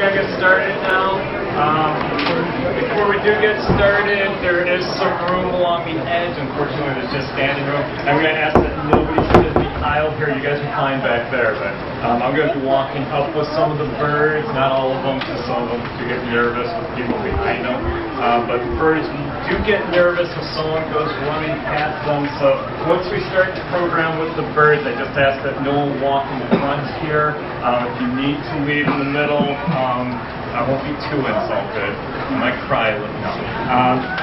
going to get started now. Before we do get started, there is some room along the edge. Unfortunately, there's just standing room. I'm going to ask that nobody sit in the aisle here. You guys are fine back there, but I'm going to be walking up with some of the birds, not all of them, because some of them do get nervous with people behind them. But the birds do get nervous if someone goes running past them. So once we start the program with the birds, I just ask that no one walk in the front here. If you need to leave in the middle, I won't be too insulted. I might cry a little.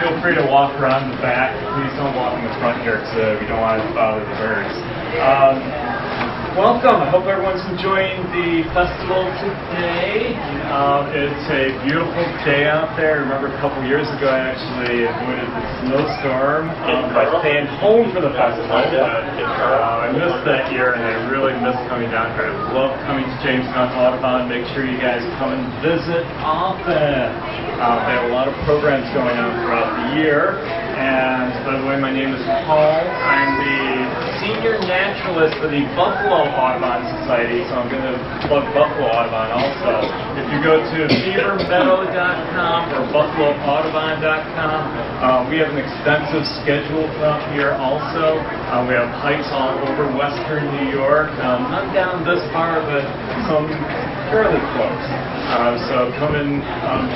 Feel free to walk around the back. Please don't walk in the front here because we don't want to bother the birds. Welcome. I hope everyone's enjoying the festival today. It's a beautiful day out there. I remember a couple years ago I actually avoided the snowstorm by staying home for the festival. I missed that year and I really miss coming down here. I love coming to Jamestown Audubon. Make sure you guys come and visit often. They have a lot of programs going on throughout the year. And by the way, my name is Paul. I'm the senior naturalist for the Buffalo Audubon Society, so I'm going to plug Buffalo Audubon also. If you go to beavermeadow.com or buffaloaudubon.com, we have an extensive schedule throughout here also. We have hikes all over western New York, not down this far, but some fairly close. So come and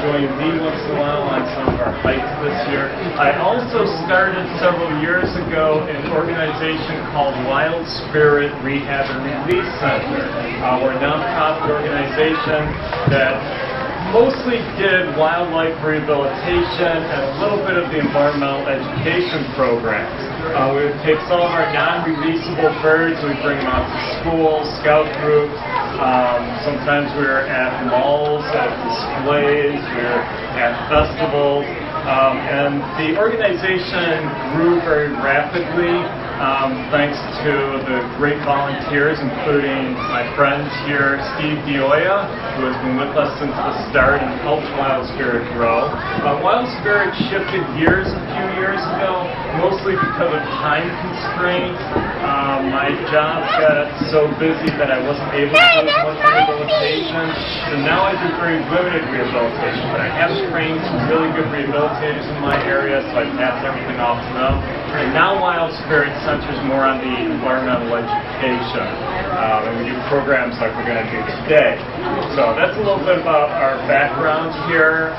join me once in a while on some of our hikes this year. I also started several years ago an organization called Wild Spirit Rehab and Release Center. We're a nonprofit organization that mostly did wildlife rehabilitation and a little bit of the environmental education programs. We would take some of our non-releasable birds, we bring them out to schools, scout groups. Sometimes we were at malls, at displays, we were at festivals. And the organization grew very rapidly thanks to the great volunteers, including my friends here, Steve Dioia, who has been with us since the start and helped Wild Spirit grow. Wild Spirit shifted gears a few years ago, mostly because of time constraints. My job got so busy that I wasn't able to do as much rehabilitation. So now I do very limited rehabilitation, but I have trained some really good rehabilitators in my area, so I pass everything off to them. And now Wild Spirit centers more on the environmental education. And we do programs like we're going to do today. So that's a little bit about our background here.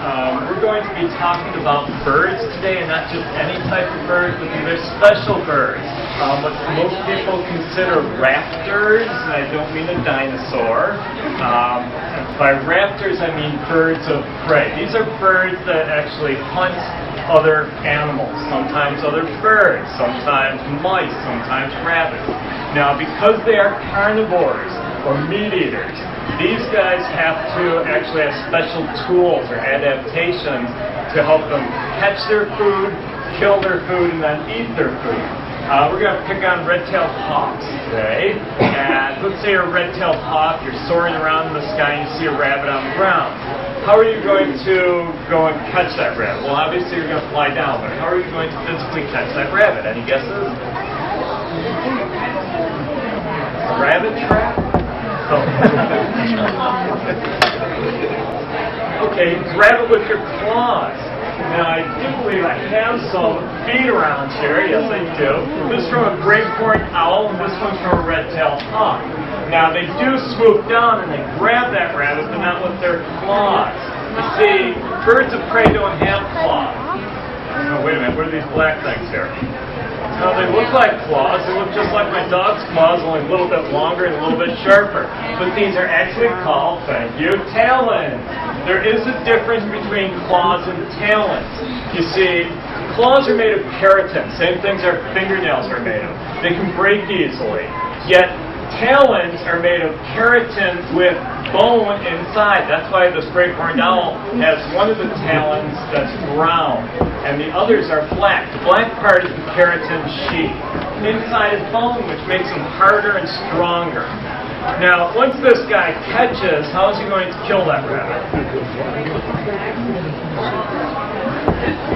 We're going to be talking about birds today, and not just any type of bird, but these are special birds. What most people consider raptors, and I don't mean a dinosaur. By raptors, I mean birds of prey. These are birds that actually hunt other animals, sometimes other birds, sometimes mice, sometimes rabbits. Now, because they are carnivores or meat eaters, these guys have to actually have special tools or adaptations to help them catch their food, kill their food, and then eat their food. We're going to pick on red-tailed hawks today. And let's say you're a red-tailed hawk, you're soaring around in the sky and you see a rabbit on the ground. How are you going to go and catch that rabbit? Well, obviously you're going to fly down, but how are you going to physically catch that rabbit? Any guesses? A rabbit trap? Oh. Okay, grab it with your claws. Now, I do believe I have some feet around here. Yes, I do. This is from a great horned owl, and this one's from a red-tailed hawk. Now, they do swoop down and they grab that rabbit, but not with their claws. You see, birds of prey don't have claws. Oh, wait a minute, what are these black things here? Now, they look like claws. They look just like my dog's claws, only a little bit longer and a little bit sharper. But these are actually called, thank you, talons. There is a difference between claws and talons. You see, claws are made of keratin. Same things our fingernails are made of. They can break easily. Yet, talons are made of keratin with bone inside. That's why this great horned owl has one of the talons that's brown, and the others are black. The black part is the keratin sheath. Inside is bone, which makes them harder and stronger. Now, once this guy catches, how is he going to kill that rabbit?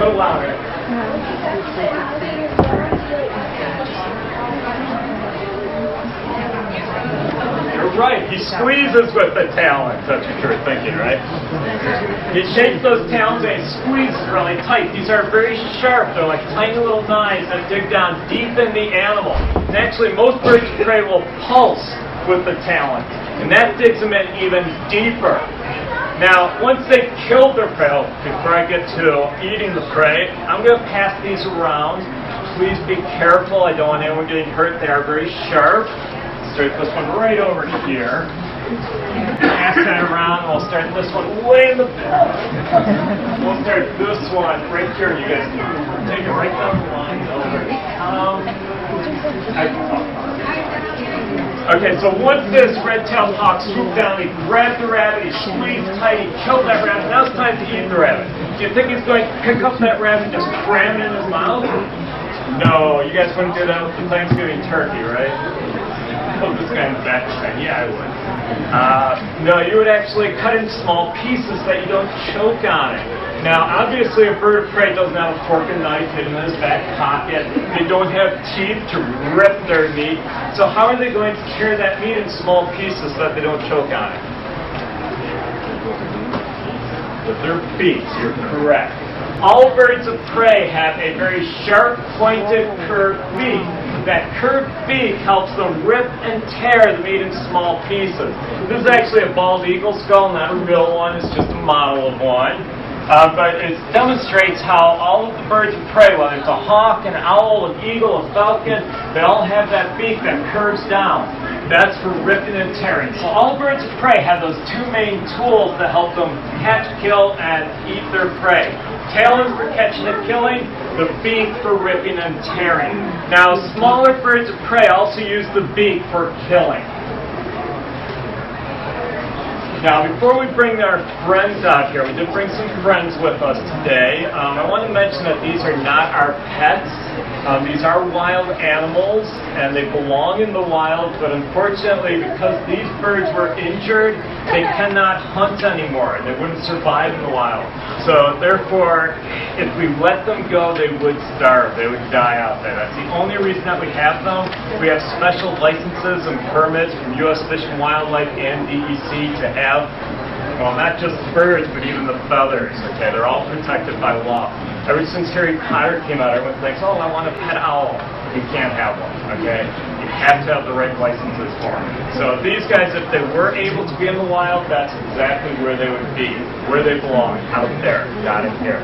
Put it louder. Here You're right. He squeezes with the talons. That's what you're thinking, right? He shakes those talons and he squeezes really tight. These are very sharp. They're like tiny little knives that dig down deep in the animal. And actually, most birds of prey will pulse with the talons, and that digs them in even deeper. Now, once they've killed their prey, before I get to eating the prey, I'm going to pass these around. Please be careful. I don't want anyone getting hurt. They are very sharp. Start this one right over here. Pass that around. We'll start this one way in the back. We'll start this one right here. You guys take it right down the line over. Okay, so once this red-tailed hawk swooped down, he grabbed the rabbit, he squeezed tight, he killed that rabbit. Now it's time to eat the rabbit. Do you think he's going to pick up that rabbit and just cram it in his mouth? No, you guys wouldn't do that with the Thanksgiving turkey, right? Put this guy in the back saying, yeah, I would. No, you would actually cut in small pieces that you don't choke on it. Now, obviously, a bird of prey doesn't have a fork and knife hidden in his back pocket. They don't have teeth to rip their meat. So how are they going to carry that meat in small pieces so that they don't choke on it? With their beaks, you're correct. All birds of prey have a very sharp, pointed, curved beak. That curved beak helps them rip and tear the meat in small pieces. This is actually a bald eagle skull, not a real one. It's just a model of one. But it demonstrates how all of the birds of prey, whether it's a hawk, an owl, an eagle, a falcon, they all have that beak that curves down. That's for ripping and tearing. So all birds of prey have those two main tools that help them catch, kill, and eat their prey. Talons for catching and killing, the beak for ripping and tearing. Now, smaller birds of prey also use the beak for killing. Now, before we bring our friends out here, we did bring some friends with us today. I want to mention that these are not our pets. These are wild animals, and they belong in the wild, but unfortunately, because these birds were injured, they cannot hunt anymore. They wouldn't survive in the wild. So, therefore, if we let them go, they would starve. They would die out there. That's the only reason that we have them. We have special licenses and permits from U.S. Fish and Wildlife and DEC to have, well, not just birds, but even the feathers. Okay, they're all protected by law. Ever since Harry Potter came out, everyone thinks, oh, I want a pet owl. You can't have one, okay? You have to have the right licenses for them. So these guys, if they were able to be in the wild, that's exactly where they would be, where they belong, out there. Got it here.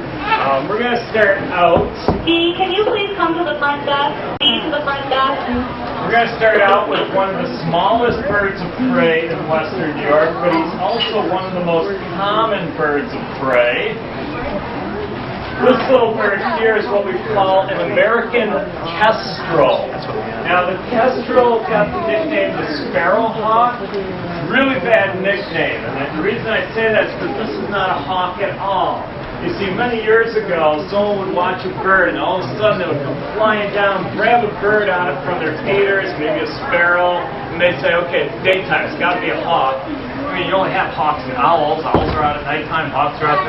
We're going to start out. Dee, can you please come to the front desk? Dee, to the front desk. We're going to start out with one of the smallest birds of prey in Western New York, but he's also one of the most common birds of prey. This little bird here is what we call an American kestrel. Now, the kestrel got the nickname the sparrowhawk. Really bad nickname. And the reason I say that is because this is not a hawk at all. You see, many years ago, someone would watch a bird, and all of a sudden they would come flying down, grab a bird out from their taters, maybe a sparrow, and they'd say, okay, it's daytime, it's got to be a hawk. I mean, you only have hawks and owls. Owls are out at nighttime, hawks are out there.